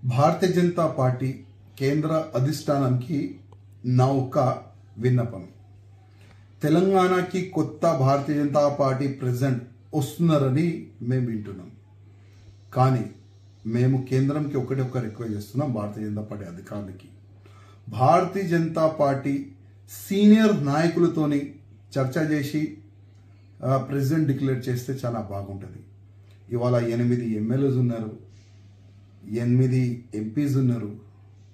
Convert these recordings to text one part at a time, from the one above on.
Bharatiya Janata party కేంద్ర అధిష్టానానికి నా ఒక విన్నపం. తెలంగాణకి కొత్త భారతీయ జనతా పార్టీ ప్రెసిడెంట్ వస్తున్నారని మేము వింటున్నాం. కానీ మేము కేంద్రంకి ఒకటే ఒక రిక్వెస్ట్ చేస్తున్నాం. భారతీయ జనతా పార్టీ అధికారులకి భారతీయ జనతా పార్టీ సీనియర్ నాయకులతోని చర్చ చేసి ప్రెసిడెంట్ డిక్లేర్ చేస్తే చాలా బాగుంటుంది. ఇవాళ 8 ఎమ్మెల్యేస్ ఉన్నారు, 8 ఎంపీస్ ఉన్నారు,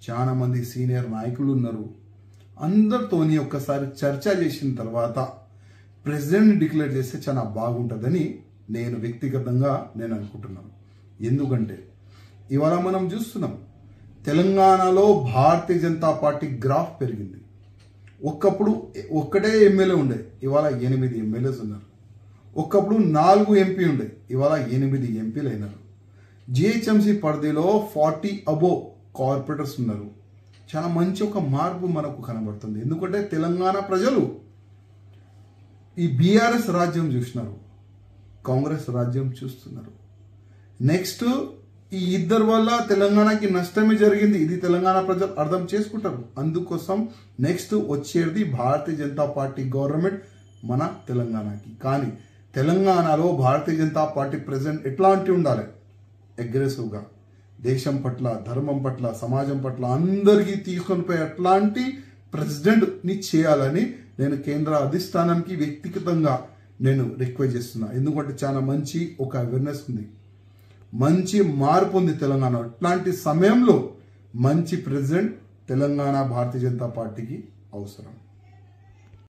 చాలా మంది సీనియర్ నాయకులు ఉన్నారు. అందరితోని ఒక్కసారి చర్చ చేసిన తర్వాత ప్రెసిడెంట్ డిక్లేర్ చేస్తే చాలా బాగుంటుందని నేను వ్యక్తిగతంగా అనుకుంటున్నాను. ఎందుకంటే ఇవాళ మనం చూస్తున్నాం తెలంగాణలో భారతీయ జనతా పార్టీ గ్రాఫ్ పెరిగింది. ఒకప్పుడు ఒక్కటే ఎమ్మెల్యే ఉండే, ఇవాళ 8 ఎమ్మెల్యేస్ ఉన్నారు. ఒకప్పుడు 4 ఎంపీ ఉండే, ఇవాళ 8 ఎంపీలు అయినారు. జిహెచ్ఎంసీ పరిధిలో 40 అబోవ్ కార్పొరేటర్స్ ఉన్నారు. చాలా మంచి ఒక మార్పు మనకు కనబడుతుంది. ఎందుకంటే తెలంగాణ ప్రజలు ఈ బీఆర్ఎస్ రాజ్యం చూసినారు, కాంగ్రెస్ రాజ్యం చూస్తున్నారు. నెక్స్ట్ ఈ ఇద్దరు వల్ల తెలంగాణకి నష్టమే జరిగింది. ఇది తెలంగాణ ప్రజలు అర్థం చేసుకుంటారు. అందుకోసం నెక్స్ట్ వచ్చేది భారతీయ జనతా పార్టీ గవర్నమెంట్ మన తెలంగాణకి. కానీ తెలంగాణలో భారతీయ జనతా పార్టీ ప్రెసిడెంట్ ఎట్లాంటి ఉండాలి? అగ్రెసివ్గా దేశం పట్ల, ధర్మం పట్ల, సమాజం పట్ల అందరికీ తీసుకొని పోయి అట్లాంటి ప్రెసిడెంట్ని చేయాలని నేను కేంద్ర అధిష్టానానికి వ్యక్తిగతంగా రిక్వెస్ట్ చేస్తున్నా. ఎందుకంటే చాలా మంచి ఒక అవేర్నెస్ ఉంది, మంచి మార్పు ఉంది తెలంగాణ. అట్లాంటి సమయంలో మంచి ప్రెసిడెంట్ తెలంగాణ భారతీయ జనతా పార్టీకి అవసరం.